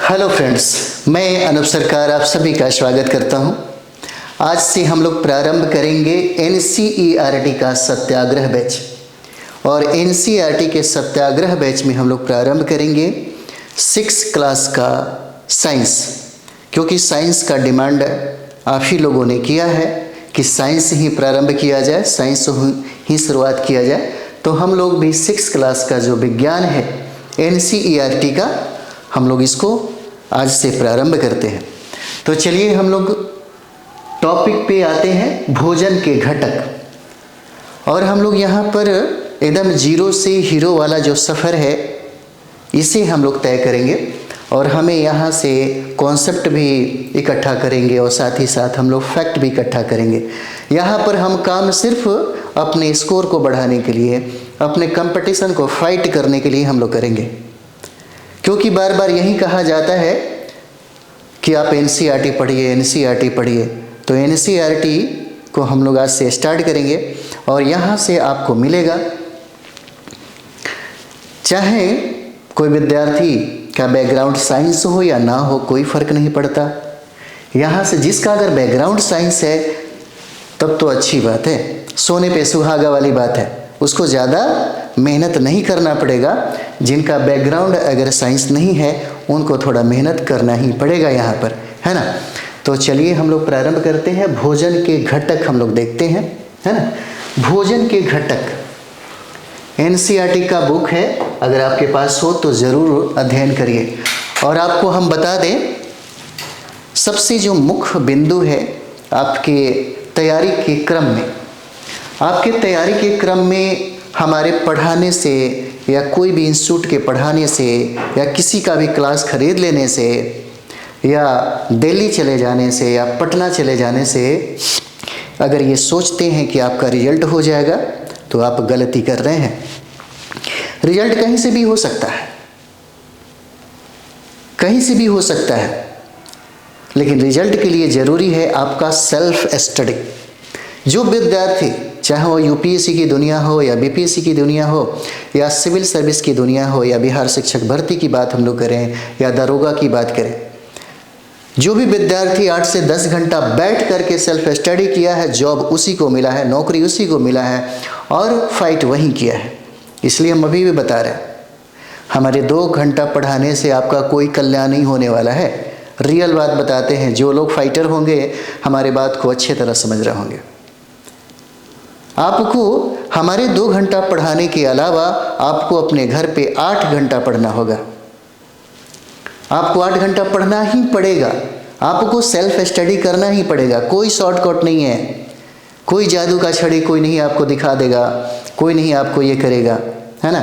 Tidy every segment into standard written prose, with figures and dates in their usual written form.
Hello friends, मैं अनूप सरकार आप सभी का स्वागत करता हूं। आज से हम लोग प्रारंभ करेंगे एनसीईआरटी का सत्याग्रह बैच। और एनसीईआरटी के सत्याग्रह बैच में हम लोग प्रारंभ करेंगे 6 क्लास का साइंस, क्योंकि साइंस का डिमांड आप ही लोगों ने किया है कि साइंस ही प्रारंभ किया जाए, साइंस ही शुरुआत किया जाए। तो हम लोग भी 6 क्लास का जो विज्ञान है एनसीईआरटी का, हम लोग इसको आज से प्रारंभ करते हैं। तो चलिए हम लोग टॉपिक पे आते हैं, भोजन के घटक। और हम लोग यहाँ पर एकदम जीरो से हीरो वाला जो सफ़र है इसे हम लोग तय करेंगे, और हमें यहाँ से कॉन्सेप्ट भी इकट्ठा करेंगे और साथ ही साथ हम लोग फैक्ट भी इकट्ठा करेंगे। यहाँ पर हम काम सिर्फ अपने स्कोर को बढ़ाने के लिए, अपने कंपटीशन को फाइट करने के लिए हम लोग करेंगे, क्योंकि बार बार यही कहा जाता है कि आप एनसीईआरटी पढ़िए, एनसीईआरटी पढ़िए। तो एनसीईआरटी को हम लोग आज से स्टार्ट करेंगे और यहाँ से आपको मिलेगा, चाहे कोई विद्यार्थी का बैकग्राउंड साइंस हो या ना हो, कोई फ़र्क नहीं पड़ता। यहाँ से जिसका अगर बैकग्राउंड साइंस है तब तो अच्छी बात है, सोने पे सुहागा वाली बात है, उसको ज़्यादा मेहनत नहीं करना पड़ेगा। जिनका बैकग्राउंड अगर साइंस नहीं है उनको थोड़ा मेहनत करना ही पड़ेगा यहाँ पर, है ना। तो चलिए हम लोग प्रारंभ करते हैं। भोजन के घटक हम लोग देखते हैं, है ना। भोजन के घटक एनसीईआरटी का बुक है, अगर आपके पास हो तो ज़रूर अध्ययन करिए। और आपको हम बता दें, सबसे जो मुख्य बिंदु है आपके तैयारी के क्रम में, आपके तैयारी के क्रम में हमारे पढ़ाने से या कोई भी इंस्टीट्यूट के पढ़ाने से या किसी का भी क्लास खरीद लेने से या दिल्ली चले जाने से या पटना चले जाने से अगर ये सोचते हैं कि आपका रिजल्ट हो जाएगा तो आप गलती कर रहे हैं। रिजल्ट कहीं से भी हो सकता है, कहीं से भी हो सकता है, लेकिन रिजल्ट के लिए ज़रूरी है आपका सेल्फ स्टडी। जो विद्यार्थी, चाहे वो यूपीएससी की दुनिया हो या बीपीएससी की दुनिया हो या सिविल सर्विस की दुनिया हो या बिहार शिक्षक भर्ती की बात हम लोग करें या दरोगा की बात करें, जो भी विद्यार्थी 8 से 10 घंटा बैठ करके सेल्फ स्टडी किया है, जॉब उसी को मिला है, नौकरी उसी को मिला है और फाइट वहीं किया है। इसलिए हम अभी भी बता रहे हैं, हमारे 2 घंटा पढ़ाने से आपका कोई कल्याण नहीं होने वाला है। रियल बात बताते हैं, जो लोग फाइटर होंगे हमारे बात को अच्छे तरह समझ रहे होंगे। आपको हमारे 2 घंटा पढ़ाने के अलावा आपको अपने घर पे 8 घंटा पढ़ना होगा। आपको 8 घंटा पढ़ना ही पड़ेगा, आपको सेल्फ स्टडी करना ही पड़ेगा। कोई शॉर्टकट नहीं है, कोई जादू का छड़ी कोई नहीं आपको दिखा देगा, कोई नहीं आपको ये करेगा, है ना,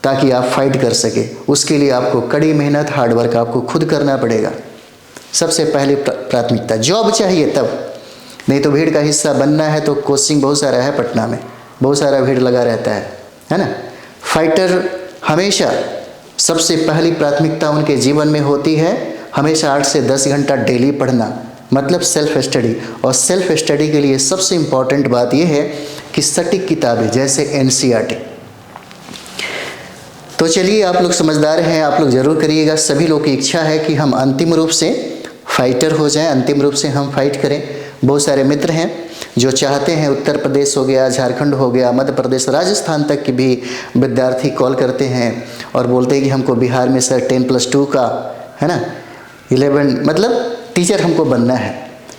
ताकि आप फाइट कर सके। उसके लिए आपको कड़ी मेहनत, हार्डवर्क आपको खुद करना पड़ेगा। सबसे पहली प्राथमिकता जॉब चाहिए, तब नहीं तो भीड़ का हिस्सा बनना है तो कोचिंग बहुत सारा है, पटना में बहुत सारा भीड़ लगा रहता है ना। फाइटर हमेशा सबसे पहली प्राथमिकता उनके जीवन में होती है हमेशा 8 से 10 घंटा डेली पढ़ना, मतलब सेल्फ स्टडी। और सेल्फ स्टडी के लिए सबसे इम्पॉर्टेंट बात यह है कि सटीक किताबें जैसे एनसीईआरटी। तो चलिए, आप लोग समझदार हैं, आप लोग ज़रूर करिएगा। सभी लोग की इच्छा है कि हम अंतिम रूप से फाइटर हो जाएं, अंतिम रूप से हम फाइट करें। बहुत सारे मित्र हैं जो चाहते हैं, उत्तर प्रदेश हो गया, झारखंड हो गया, मध्य प्रदेश, राजस्थान तक के भी विद्यार्थी कॉल करते हैं और बोलते हैं कि हमको बिहार में सर 10+2 का, है ना, 11 मतलब टीचर हमको बनना है,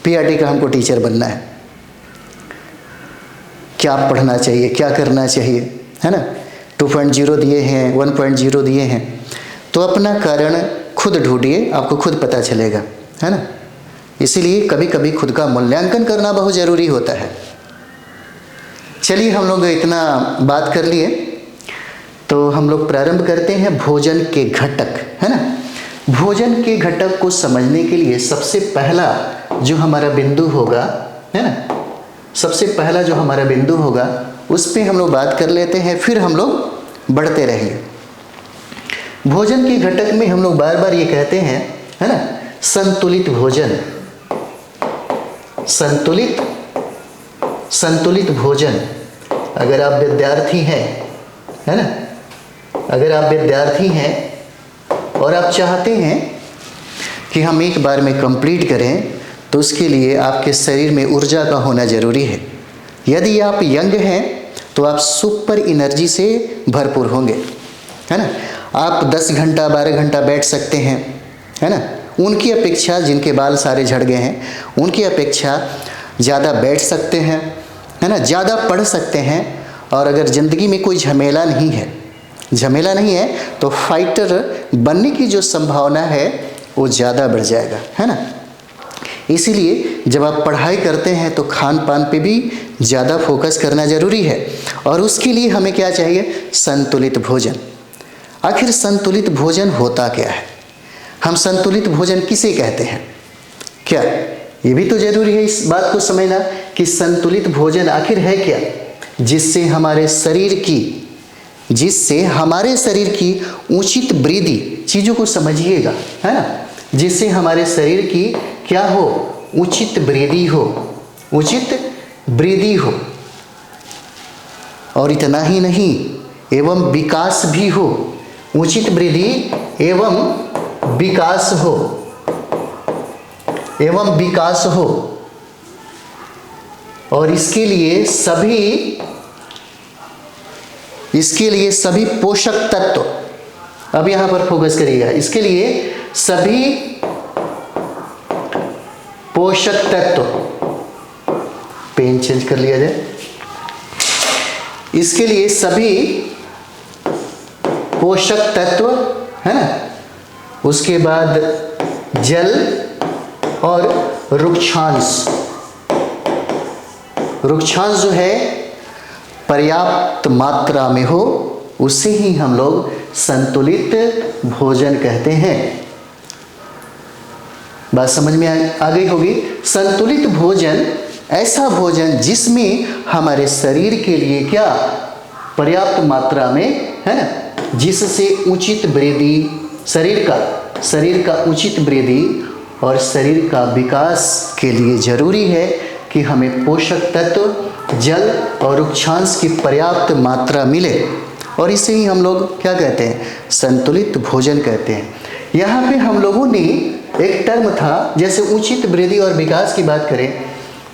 पीआरटी का हमको टीचर बनना है। क्या पढ़ना चाहिए, क्या करना चाहिए, है ना। 2.0 दिए हैं, 1.0 दिए हैं, तो अपना कारण खुद ढूंढिए, आपको खुद पता चलेगा, है ना। इसीलिए कभी कभी खुद का मूल्यांकन करना बहुत ज़रूरी होता है। चलिए, हम लोग इतना बात कर लिए तो हम लोग प्रारंभ करते हैं भोजन के घटक, है ना। भोजन के घटक को समझने के लिए सबसे पहला जो हमारा बिंदु होगा, है ना, सबसे पहला जो हमारा बिंदु होगा उस पर हम लोग बात कर लेते हैं, फिर हम लोग बढ़ते रहेंगे। भोजन के घटक में हम लोग बार बार ये कहते हैं, है ना, संतुलित भोजन, संतुलित भोजन। अगर आप विद्यार्थी हैं, है ना, अगर आप विद्यार्थी हैं और आप चाहते हैं कि हम एक बार में कंप्लीट करें, तो उसके लिए आपके शरीर में ऊर्जा का होना ज़रूरी है। यदि आप यंग हैं तो आप सुपर एनर्जी से भरपूर होंगे, है ना। आप 10 घंटा 12 घंटा बैठ सकते हैं, है ना। उनकी अपेक्षा, जिनके बाल सारे झड़ गए हैं, उनकी अपेक्षा ज़्यादा बैठ सकते हैं, है ना, ज़्यादा पढ़ सकते हैं। और अगर ज़िंदगी में कोई झमेला नहीं है तो फाइटर बनने की जो संभावना है वो ज़्यादा बढ़ जाएगा, है ना। इसीलिए जब आप पढ़ाई करते हैं तो खान पान पे भी ज़्यादा फोकस करना ज़रूरी है। और उसके लिए हमें क्या चाहिए? संतुलित भोजन। आखिर संतुलित भोजन होता क्या है? हम संतुलित भोजन किसे कहते हैं? क्या ये भी तो ज़रूरी है इस बात को समझना कि संतुलित भोजन आखिर है क्या? जिससे हमारे शरीर की उचित वृद्धि, चीज़ों को समझिएगा, है ना, जिससे हमारे शरीर की क्या हो? उचित वृद्धि हो। और इतना ही नहीं, एवं विकास भी हो। उचित वृद्धि एवं विकास हो। और इसके लिए सभी पोषक तत्व, अब यहां पर फोकस करिएगा, इसके लिए सभी पोषक तत्व, पेन चेंज कर लिया जाए, इसके लिए सभी पोषक तत्व, है ना, उसके बाद जल और रुक्षांश जो है पर्याप्त मात्रा में हो, उसे ही हम लोग संतुलित भोजन कहते हैं। बात समझ में आ गई होगी। संतुलित भोजन ऐसा भोजन जिसमें हमारे शरीर के लिए क्या? पर्याप्त मात्रा में, है ना, जिससे उचित वृद्धि, शरीर का उचित वृद्धि और शरीर का विकास के लिए जरूरी है कि हमें पोषक तत्व, जल और रुक्षांश की पर्याप्त मात्रा मिले। और इसे ही हम लोग क्या कहते हैं? संतुलित भोजन कहते हैं। यहाँ पे हम लोगों ने एक टर्म था, जैसे उचित वृद्धि और विकास की बात करें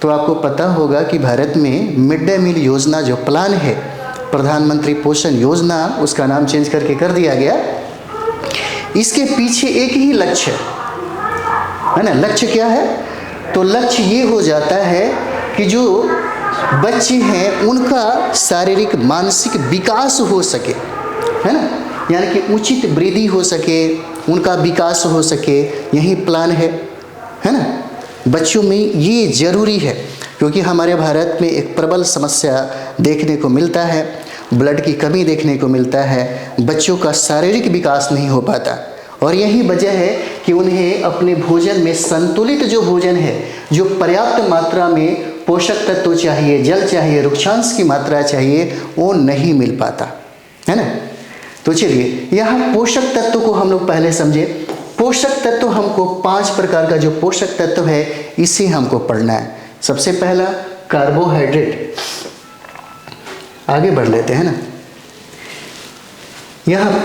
तो आपको पता होगा कि भारत में मिड डे मील योजना जो प्लान है, प्रधानमंत्री पोषण योजना, उसका नाम चेंज करके कर दिया गया। इसके पीछे एक ही लक्ष्य है ना। लक्ष्य क्या है? तो लक्ष्य ये हो जाता है कि जो बच्चे हैं उनका शारीरिक मानसिक विकास हो सके, है ना, यानी कि उचित वृद्धि हो सके, उनका विकास हो सके, यही प्लान है ना। बच्चों में ये जरूरी है क्योंकि हमारे भारत में एक प्रबल समस्या देखने को मिलता है, ब्लड की कमी देखने को मिलता है, बच्चों का शारीरिक विकास नहीं हो पाता। और यही वजह है कि उन्हें अपने भोजन में संतुलित जो भोजन है, जो पर्याप्त मात्रा में पोषक तत्व चाहिए, जल चाहिए, रुक्षांश की मात्रा चाहिए, वो नहीं मिल पाता, है ना। तो चलिए यहाँ पोषक तत्व को हम लोग पहले समझे। पोषक तत्व हमको 5 प्रकार का जो पोषक तत्व है इसे हमको पढ़ना है। सबसे पहला कार्बोहाइड्रेट, आगे बढ़ लेते हैं ना। यहाँ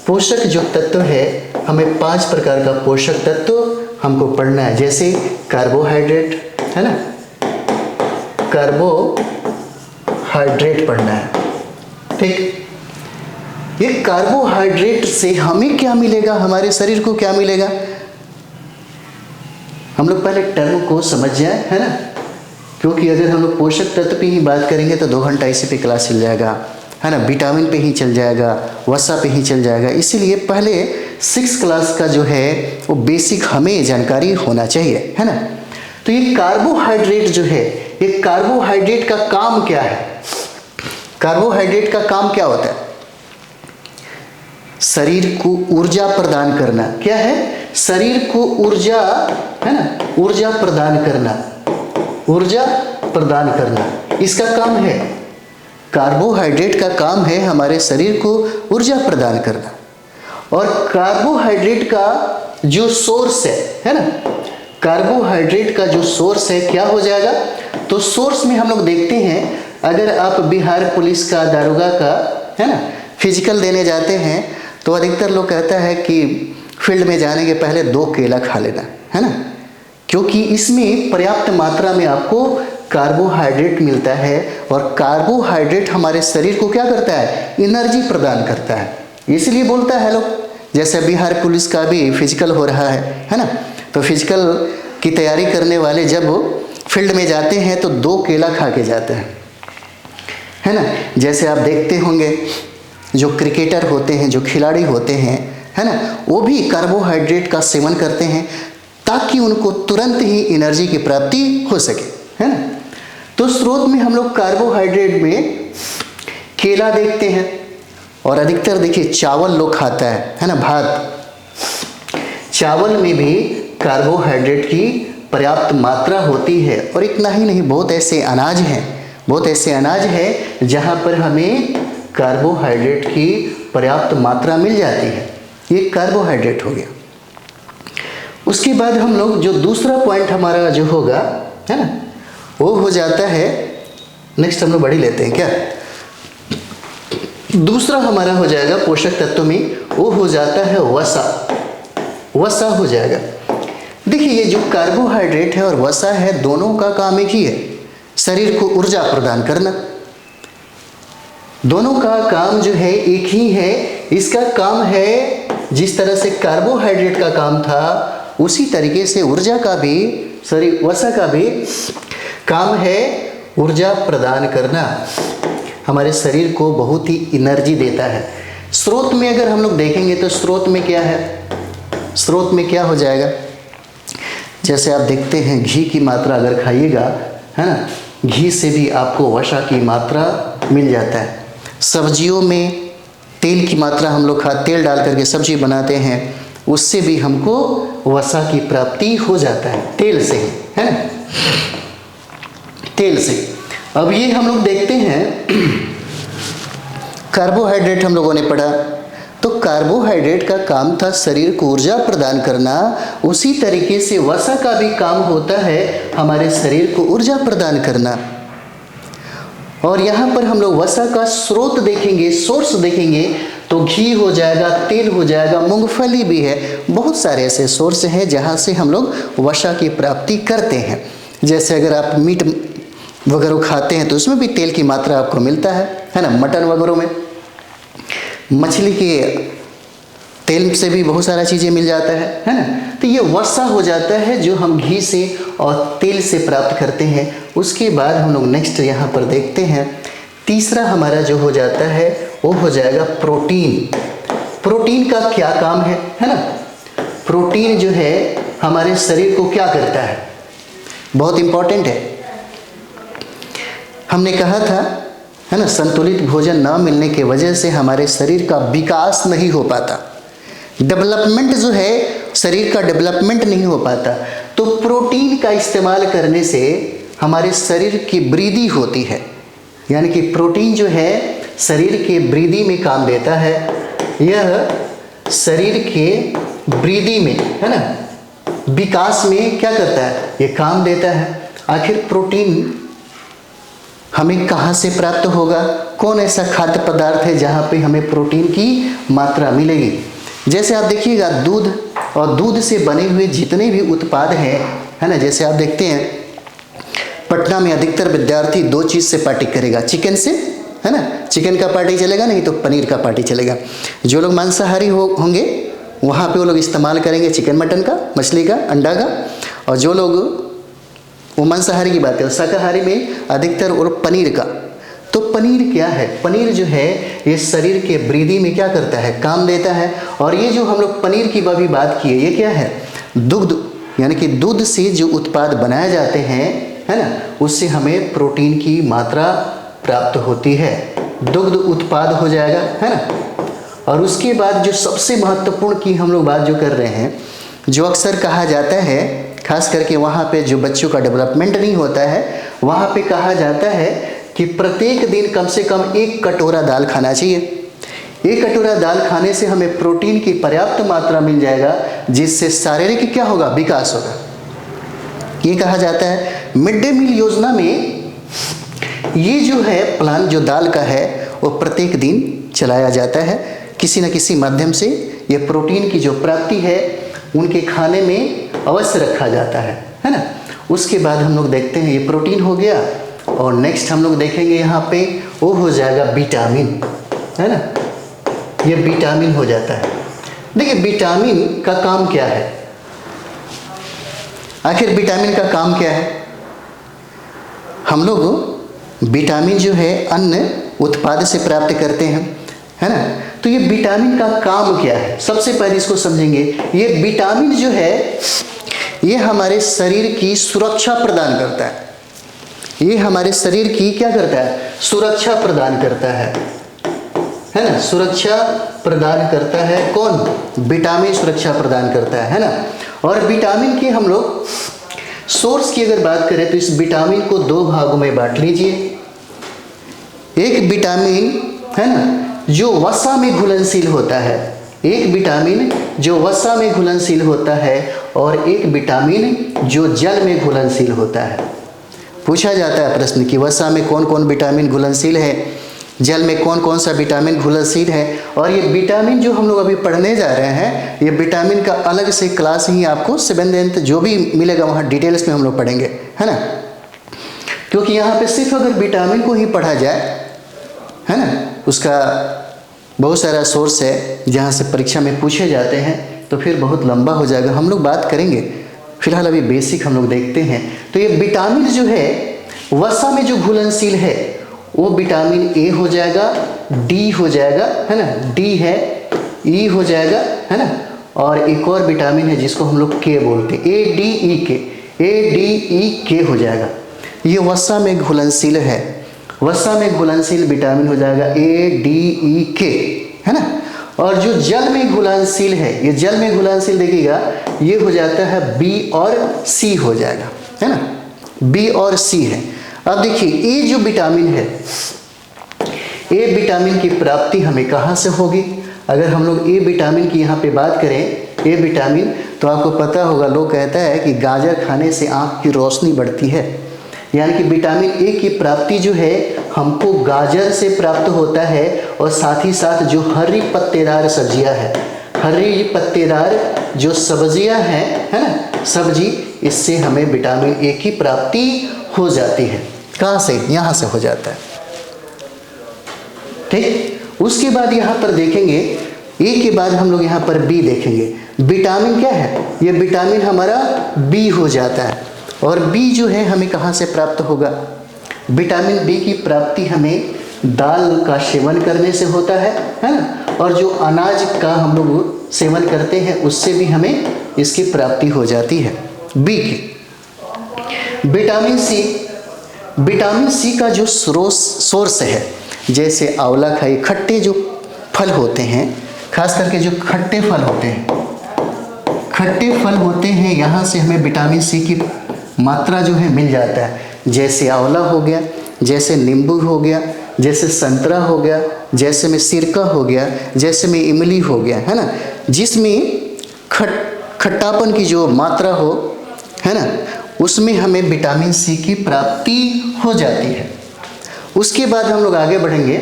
पोषक जो तत्व है, हमें 5 प्रकार का पोषक तत्व हमको पढ़ना है। जैसे कार्बोहाइड्रेट, है ना, कार्बोहाइड्रेट पढ़ना है, ठीक। ये कार्बोहाइड्रेट से हमें क्या मिलेगा, हमारे शरीर को क्या मिलेगा? हम लोग पहले टर्म को समझ जाए, है ना, क्योंकि अगर हम लोग पोषक तत्व पे ही बात करेंगे तो 2 घंटा इसी पे क्लास चल जाएगा, है ना, विटामिन पे ही चल जाएगा, वसा पे ही चल जाएगा। इसीलिए पहले 6 क्लास का जो है वो बेसिक हमें जानकारी होना चाहिए, है ना। तो ये कार्बोहाइड्रेट जो है, ये कार्बोहाइड्रेट का काम क्या है? कार्बोहाइड्रेट का काम क्या होता है? शरीर को ऊर्जा प्रदान करना। क्या है? शरीर को ऊर्जा, है ना, ऊर्जा प्रदान करना, इसका काम है। कार्बोहाइड्रेट का काम है हमारे शरीर को ऊर्जा प्रदान करना। और कार्बोहाइड्रेट का जो सोर्स है ना, कार्बोहाइड्रेट का जो सोर्स है क्या हो जाएगा? तो सोर्स में हम लोग देखते हैं, अगर आप बिहार पुलिस का, दारोगा का, है ना, फिजिकल देने जाते हैं तो अधिकतर लोग कहता है कि फील्ड में जाने के पहले 2 केला खा लेना, है ना, क्योंकि इसमें पर्याप्त मात्रा में आपको कार्बोहाइड्रेट मिलता है और कार्बोहाइड्रेट हमारे शरीर को क्या करता है, एनर्जी प्रदान करता है। इसलिए बोलता है लोग, जैसे बिहार पुलिस का भी फिजिकल हो रहा है ना, तो फिजिकल की तैयारी करने वाले जब फील्ड में जाते हैं तो 2 केला खा के जाते हैं, है ना। जैसे आप देखते होंगे जो क्रिकेटर होते हैं, जो खिलाड़ी होते हैं, है ना, वो भी कार्बोहाइड्रेट का सेवन करते हैं ताकि उनको तुरंत ही एनर्जी की प्राप्ति हो सके, है ना। तो स्रोत में हम लोग कार्बोहाइड्रेट में केला देखते हैं और अधिकतर देखिए चावल लोग खाता है ना, भात। चावल में भी कार्बोहाइड्रेट की पर्याप्त मात्रा होती है और इतना ही नहीं, बहुत ऐसे अनाज हैं जहाँ पर हमें कार्बोहाइड्रेट की पर्याप्त मात्रा मिल जाती है। ये कार्बोहाइड्रेट हो गया। उसके बाद हम लोग जो दूसरा पॉइंट हमारा जो होगा, है ना, वो हो जाता है, नेक्स्ट हम लोग बड़ी लेते हैं क्या, दूसरा हमारा हो जाएगा पोषक तत्व में, वो हो जाता है वसा हो जाएगा। देखिए ये जो कार्बोहाइड्रेट है और वसा है, दोनों का काम एक ही है, शरीर को ऊर्जा प्रदान करना। दोनों का काम जो है एक ही है। इसका काम है, जिस तरह से कार्बोहाइड्रेट का काम था उसी तरीके से ऊर्जा का भी, वसा का भी काम है ऊर्जा प्रदान करना। हमारे शरीर को बहुत ही एनर्जी देता है। स्रोत में अगर हम लोग देखेंगे तो स्रोत में क्या है, स्रोत में क्या हो जाएगा, जैसे आप देखते हैं घी की मात्रा अगर खाइएगा, है ना, घी से भी आपको वसा की मात्रा मिल जाता है। सब्जियों में तेल की मात्रा हम लोग तेल डाल करके सब्जी बनाते हैं, उससे भी हमको वसा की प्राप्ति हो जाता है, तेल से ही, है ना, तेल से। अब ये हम लोग देखते हैं कार्बोहाइड्रेट हम लोगों ने पढ़ा, तो कार्बोहाइड्रेट का काम था शरीर को ऊर्जा प्रदान करना, उसी तरीके से वसा का भी काम होता है हमारे शरीर को ऊर्जा प्रदान करना। और यहाँ पर हम लोग वसा का स्रोत देखेंगे, सोर्स देखेंगे, तो घी हो जाएगा, तेल हो जाएगा, मूंगफली भी है, बहुत सारे ऐसे सोर्स हैं जहाँ से हम लोग वसा की प्राप्ति करते हैं। जैसे अगर आप मीट वगैरह खाते हैं तो उसमें भी तेल की मात्रा आपको मिलता है ना, मटन वगैरह में, मछली के तेल से भी बहुत सारा चीज़ें मिल जाता है ना। तो ये वसा हो जाता है जो हम घी से और तेल से प्राप्त करते हैं। उसके बाद हम लोग नेक्स्ट यहाँ पर देखते हैं, तीसरा हमारा जो हो जाता है वो हो जाएगा प्रोटीन। प्रोटीन का क्या काम है ना। प्रोटीन जो है हमारे शरीर को क्या करता है, बहुत इंपॉर्टेंट है। हमने कहा था, है ना, संतुलित भोजन न मिलने की वजह से हमारे शरीर का विकास नहीं हो पाता, डेवलपमेंट जो है शरीर का डेवलपमेंट नहीं हो पाता। तो प्रोटीन का इस्तेमाल करने से हमारे शरीर की वृद्धि होती है, यानी कि प्रोटीन जो है शरीर के वृद्धि में काम देता है। यह शरीर के वृद्धि में, है ना, विकास में क्या करता है, ये काम देता है। आखिर प्रोटीन हमें कहाँ से प्राप्त होगा, कौन ऐसा खाद्य पदार्थ है जहाँ पे हमें प्रोटीन की मात्रा मिलेगी। जैसे आप देखिएगा दूध और दूध से बने हुए जितने भी उत्पाद हैं, है ना, जैसे आप देखते हैं पटना में अधिकतर विद्यार्थी 2 चीज़ से पार्टी करेगा, चिकन से, है ना, चिकन का पार्टी चलेगा, नहीं तो पनीर का पार्टी चलेगा। जो लोग मांसाहारी होंगे वहाँ पे वो लोग इस्तेमाल करेंगे चिकन मटन का, मछली का, अंडा का, और जो लोग, वो मांसाहारी की बात है, और शाकाहारी में अधिकतर और पनीर का। तो पनीर क्या है, पनीर जो है ये शरीर के वृद्धि में क्या करता है, काम देता है। और ये जो हम लोग पनीर की भी बात किए, ये क्या है, दुग्ध, यानी कि दूध से जो उत्पाद बनाए जाते हैं, है ना, उससे हमें प्रोटीन की मात्रा प्राप्त होती है, दुग्ध उत्पाद हो जाएगा, है ना। और उसके बाद जो सबसे महत्वपूर्ण की हम लोग बात जो कर रहे हैं, जो अक्सर कहा जाता है, खास करके वहाँ पे जो बच्चों का डेवलपमेंट नहीं होता है, वहाँ पे कहा जाता है कि प्रत्येक दिन कम से कम 1 कटोरा दाल खाना चाहिए। 1 कटोरा दाल खाने से हमें प्रोटीन की पर्याप्त मात्रा मिल जाएगा, जिससे शारीरिक क्या होगा, विकास होगा। ये कहा जाता है मिड डे मील योजना में, ये जो है प्लान जो दाल का है वो प्रत्येक दिन चलाया जाता है। किसी न किसी माध्यम से ये प्रोटीन की जो प्राप्ति है उनके खाने में अवश्य रखा जाता है ना। उसके बाद हम लोग देखते हैं ये प्रोटीन हो गया, और नेक्स्ट हम लोग देखेंगे यहाँ पे वो हो जाएगा विटामिन, है ना। ये विटामिन हो जाता है। देखिए विटामिन का काम क्या है, आखिर विटामिन का काम क्या है। हम लोग विटामिन जो है अन्न उत्पाद से प्राप्त करते हैं, है ना। तो ये विटामिन का काम क्या है, सबसे पहले इसको समझेंगे। ये विटामिन जो है ये हमारे शरीर की सुरक्षा प्रदान करता है। ये हमारे शरीर की क्या करता है, सुरक्षा प्रदान करता है ना। सुरक्षा प्रदान करता है कौन, विटामिन सुरक्षा प्रदान करता है ना। और विटामिन के हम लोग सोर्स की अगर बात करें तो इस विटामिन को दो भागों में बांट लीजिए। एक विटामिन है ना जो वसा में घुलनशील होता है, एक विटामिन जो वसा में घुलनशील होता है, और एक विटामिन जो जल में घुलनशील होता है। पूछा जाता है प्रश्न कि वसा में कौन कौन विटामिन घुलनशील है, जल में कौन कौन सा विटामिन घुलनशील है। और ये विटामिन जो हम लोग अभी पढ़ने जा रहे हैं, ये विटामिन का अलग से क्लास ही आपको 7th जो भी मिलेगा वहाँ डिटेल्स में हम लोग पढ़ेंगे, है ना। क्योंकि यहाँ पे सिर्फ अगर विटामिन को ही पढ़ा जाए, है ना, उसका बहुत सारा सोर्स है जहाँ से परीक्षा में पूछे जाते हैं, तो फिर बहुत लंबा हो जाएगा। हम लोग बात करेंगे, फिलहाल अभी बेसिक हम लोग देखते हैं। तो ये विटामिन जो है वसा में जो घुलनशील है वो विटामिन ए हो जाएगा, डी हो जाएगा, है ना, डी है, ई हो जाएगा, है ना। और एक और विटामिन है जिसको हम लोग के बोलते हैं, ए डी ई के, ए डी ई के हो जाएगा। ये वसा में घुलनशील है, वसा में घुलनशील विटामिन हो जाएगा ए डी ई के, है ना। और जो जल में घुलनशील है, ये जल में घुलनशील देखिएगा, ये हो जाता है बी और सी हो जाएगा, है ना, बी और सी है। अब देखिए ए जो विटामिन है, ए विटामिन की प्राप्ति हमें कहाँ से होगी। अगर हम लोग ए विटामिन की यहाँ पे बात करें, ए विटामिन, तो आपको पता होगा, लोग कहता है कि गाजर खाने से आँख की रोशनी बढ़ती है। यानी कि विटामिन ए की प्राप्ति जो है हमको गाजर से प्राप्त होता है, और साथ ही साथ जो हरी पत्तेदार सब्जियां हैं, हरी पत्तेदार जो सब्जियां हैं, है ना, सब्जी, इससे हमें विटामिन ए की प्राप्ति हो जाती है। कहाँ से, यहाँ से हो जाता है, ठीक। उसके बाद यहाँ पर देखेंगे, ए के बाद हम लोग यहाँ पर बी देखेंगे। विटामिन क्या है, ये विटामिन हमारा बी हो जाता है। और बी जो है हमें कहाँ से प्राप्त होगा, विटामिन बी की प्राप्ति हमें दाल का सेवन करने से होता है ना। और जो अनाज का हम लोग सेवन करते हैं उससे भी हमें इसकी प्राप्ति हो जाती है, बी की। विटामिन सी, विटामिन सी का जो सोर्स है, जैसे आंवला खाइए, खट्टे जो फल होते हैं, खास करके जो खट्टे फल होते हैं, खट्टे फल होते हैं, यहाँ से हमें विटामिन सी की मात्रा जो है मिल जाता है। जैसे आंवला हो गया, जैसे नींबू हो गया, जैसे संतरा हो गया, जैसे में सिरका हो गया, जैसे में इमली हो गया, है ना, जिसमें खट्टापन की जो मात्रा हो, है ना, उसमें हमें विटामिन सी की प्राप्ति हो जाती है। उसके बाद हम लोग आगे बढ़ेंगे।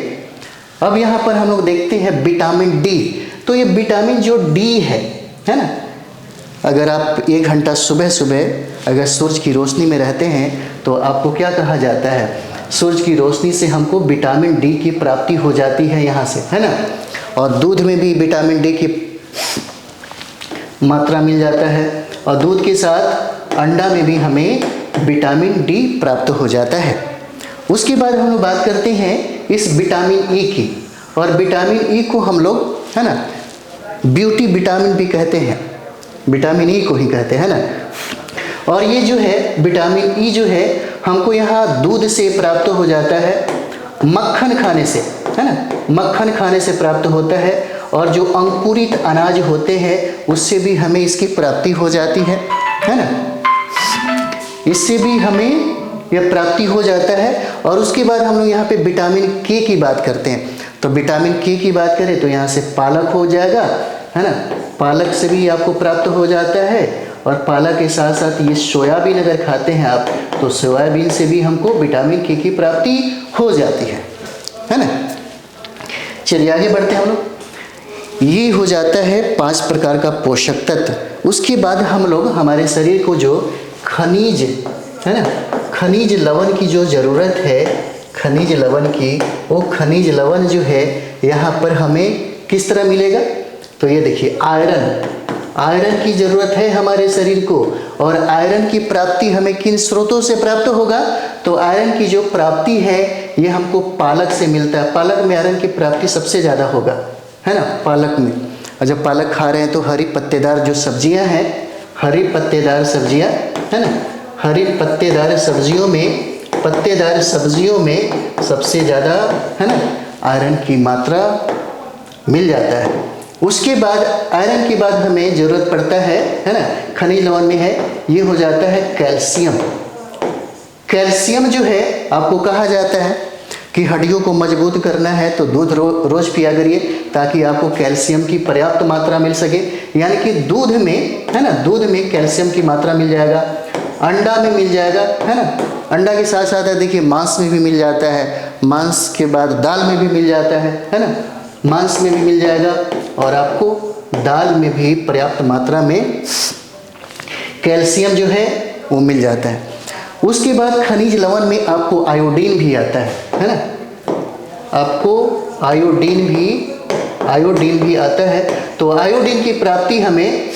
अब यहाँ पर हम लोग देखते हैं विटामिन डी। तो ये विटामिन जो डी है ना, अगर आप 1 घंटा सुबह सुबह अगर सूरज की रोशनी में रहते हैं तो आपको क्या कहा जाता है, सूरज की रोशनी से हमको विटामिन डी की प्राप्ति हो जाती है यहाँ से, है ना। और दूध में भी विटामिन डी की मात्रा मिल जाता है, और दूध के साथ अंडा में भी हमें विटामिन डी प्राप्त हो जाता है। उसके बाद हम लोग बात करते हैं इस विटामिन ई की, और विटामिन ई को हम लोग, है ना, ब्यूटी विटामिन भी कहते हैं, विटामिन ई को ही कहते हैं ना। और ये जो है विटामिन ई जो है हमको यहाँ दूध से प्राप्त हो जाता है, मक्खन खाने से, है ना, मक्खन खाने से प्राप्त होता है। और जो अंकुरित अनाज होते हैं उससे भी हमें इसकी प्राप्ति हो जाती है ना, इससे भी हमें यह प्राप्ति हो जाता है। और उसके बाद हम लोग यहाँ पे विटामिन के की बात करते हैं। तो विटामिन के की बात करें तो यहाँ से पालक हो जाएगा, है ना, पालक से भी आपको प्राप्त हो जाता है। और पालक के साथ साथ ये सोयाबीन अगर खाते हैं आप, तो सोयाबीन से भी हमको विटामिन के की प्राप्ति हो जाती है ना। चलिए आगे बढ़ते हैं हम लोग। ये हो जाता है 5 प्रकार का पोषक तत्व। उसके बाद हम लोग हमारे शरीर को जो खनिज है ना, खनिज लवण की जो ज़रूरत है, खनिज लवण की, वो खनिज लवण जो है यहाँ पर हमें किस तरह मिलेगा? तो ये देखिए आयरन, आयरन की ज़रूरत है हमारे शरीर को। और आयरन की प्राप्ति हमें किन स्रोतों से प्राप्त होगा? तो आयरन की जो प्राप्ति है ये हमको पालक से मिलता है। पालक में आयरन की प्राप्ति सबसे ज़्यादा होगा, है ना, पालक में। और जब पालक खा रहे हैं तो हरी पत्तेदार जो सब्जियां हैं, हरी पत्तेदार सब्जियां, है ना, हरी पत्तेदार सब्जियों में सबसे ज़्यादा, है ना, आयरन की मात्रा मिल जाता है। उसके बाद आयरन के बाद हमें ज़रूरत पड़ता है ना, खनिज लवण में है, ये हो जाता है कैल्शियम। कैल्शियम जो है आपको कहा जाता है कि हड्डियों को मजबूत करना है तो दूध रोज पिया करिए ताकि आपको कैल्शियम की पर्याप्त मात्रा मिल सके। यानी कि दूध में, है ना, दूध में कैल्शियम की मात्रा मिल जाएगा, अंडा में मिल जाएगा, है ना, अंडा के साथ साथ देखिए मांस में भी मिल जाता है, मांस के बाद दाल में भी मिल जाता है ना, मांस में भी मिल जाएगा और आपको दाल में भी पर्याप्त मात्रा में कैल्शियम जो है वो मिल जाता है। उसके बाद खनिज लवण में आपको आयोडीन भी आता है ना, आपको आयोडीन भी आता है। तो आयोडीन की प्राप्ति हमें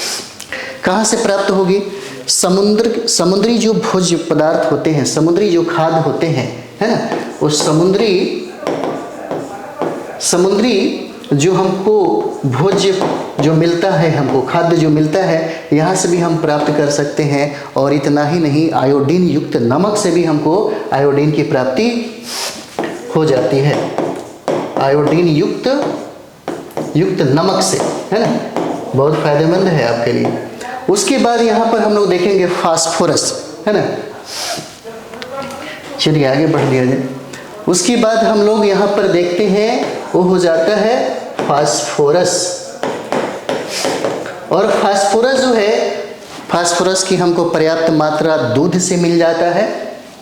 कहाँ से प्राप्त होगी? समुद्री जो भोज्य पदार्थ होते हैं, समुद्री जो खाद्य होते हैं, है ना, वो समुद्री जो हमको भोज्य जो मिलता है, हमको खाद्य जो मिलता है, यहाँ से भी हम प्राप्त कर सकते हैं। और इतना ही नहीं, आयोडीन युक्त नमक से भी हमको आयोडीन की प्राप्ति हो जाती है, आयोडीन युक्त नमक से, है ना, बहुत फायदेमंद है आपके लिए। उसके बाद यहाँ पर हम लोग देखेंगे फास्फोरस, है ना, चलिए आगे बढ़ लिया जाए। उसके बाद हम लोग यहाँ पर देखते हैं वो हो जाता है फास्फोरस। और फास्फोरस जो है, फास्फोरस की हमको पर्याप्त मात्रा दूध से मिल जाता है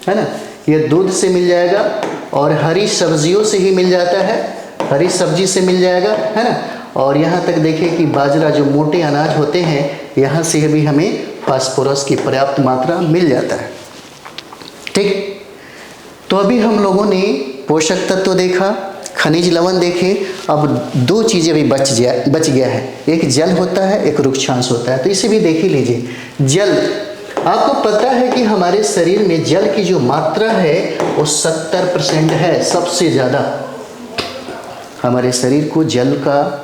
ना, ये दूध से मिल जाएगा और हरी सब्जियों से ही मिल जाता है, हरी सब्जी से मिल जाएगा, है ना। और यहाँ तक देखें कि बाजरा जो मोटे अनाज होते हैं, यहाँ से भी हमें फास्फोरस की पर्याप्त मात्रा मिल जाता है। ठीक, तो अभी हम लोगों ने पोषक तत्व देखा, खनिज लवण देखे। अब 2 चीज़ें भी बच गया है, एक जल होता है, एक रुक्षांश होता है। तो इसे भी देख ही लीजिए। जल, आपको पता है कि हमारे शरीर में जल की जो मात्रा है वो 70% है, सबसे ज़्यादा। हमारे शरीर को जल का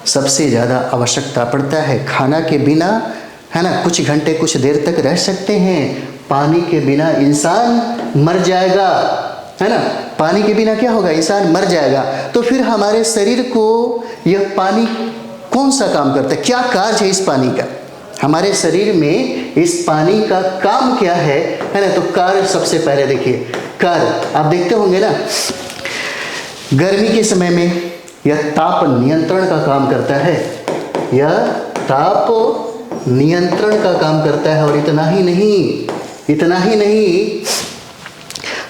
सबसे ज़्यादा आवश्यकता पड़ता है। खाना के बिना, है ना, कुछ घंटे कुछ देर तक रह सकते हैं, पानी के बिना इंसान मर जाएगा, है ना। पानी के बिना क्या होगा? इंसान मर जाएगा। तो फिर हमारे शरीर को यह पानी कौन सा काम करता है? क्या कार्य है इस पानी का? हमारे शरीर में इस पानी का काम क्या है ना। तो कार्य सबसे पहले देखिए, कार्य आप देखते होंगे ना, गर्मी के समय में यह ताप नियंत्रण का काम करता है, यह ताप नियंत्रण का काम करता है। और इतना ही नहीं,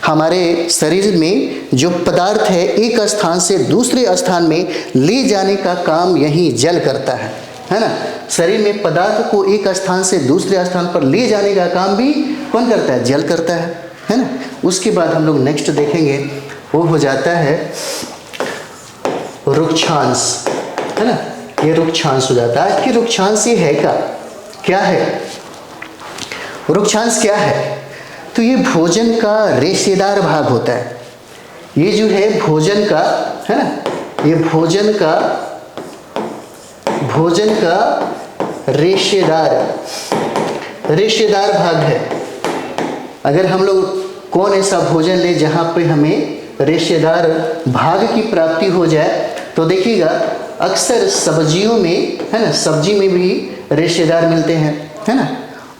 हमारे शरीर में जो पदार्थ है एक स्थान से दूसरे स्थान में ले जाने का काम यही जल करता है ना। शरीर में पदार्थ को एक स्थान से दूसरे स्थान पर ले जाने का काम भी कौन करता है? जल करता है ना। उसके बाद हम लोग नेक्स्ट देखेंगे, वो हो जाता है रुक्षांश, है ना। ये रुक्षांश हो जाता है। कि रुक्षांश ये है क्या है? रुक्षांश क्या है? तो ये भोजन का रेशेदार भाग होता है। ये जो है भोजन का, है ना, ये भोजन का रेशेदार भाग है। अगर हम लोग कौन ऐसा भोजन ले जहाँ पे हमें रेशेदार भाग की प्राप्ति हो जाए, तो देखिएगा अक्सर सब्जियों में, है ना, सब्जी में भी रेशेदार मिलते हैं, है ना।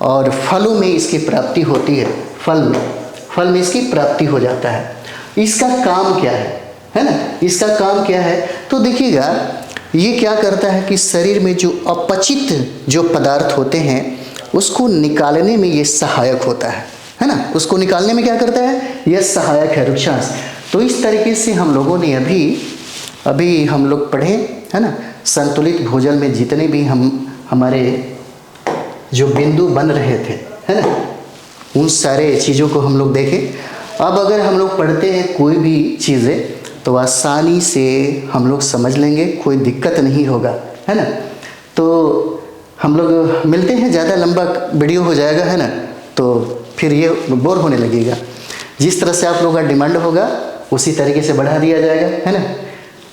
और फलों में इसकी प्राप्ति होती है, फल में इसकी प्राप्ति हो जाता है। इसका काम क्या है ना, इसका काम क्या है? तो देखिएगा ये क्या करता है कि शरीर में जो अपचित जो पदार्थ होते हैं उसको निकालने में ये सहायक होता है ना। उसको निकालने में क्या करता है? यह सहायक है, रुक्षांश। तो इस तरीके से हम लोगों ने अभी हम लोग पढ़े, है ना, संतुलित भोजन में जितने भी हमारे जो बिंदु बन रहे थे, है ना, उन सारे चीज़ों को हम लोग देखें। अब अगर हम लोग पढ़ते हैं कोई भी चीज़ें तो आसानी से हम लोग समझ लेंगे, कोई दिक्कत नहीं होगा, है ना। तो हम लोग मिलते हैं, ज़्यादा लंबा वीडियो हो जाएगा, है ना, तो फिर ये बोर होने लगेगा। जिस तरह से आप लोगों का डिमांड होगा उसी तरीके से बढ़ा दिया जाएगा, है ना।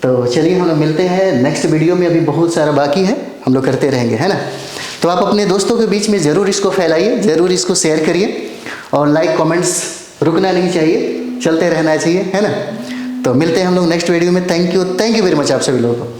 तो चलिए हम लोग मिलते हैं नेक्स्ट वीडियो में, अभी बहुत सारा बाकी है, हम लोग करते रहेंगे, है ना। तो आप अपने दोस्तों के बीच में ज़रूर इसको फैलाइए, ज़रूर इसको शेयर करिए, और लाइक कमेंट्स रुकना नहीं चाहिए, चलते रहना चाहिए, है ना। तो मिलते हैं हम लोग नेक्स्ट वीडियो में। थैंक यू वेरी मच आप सभी लोगों को।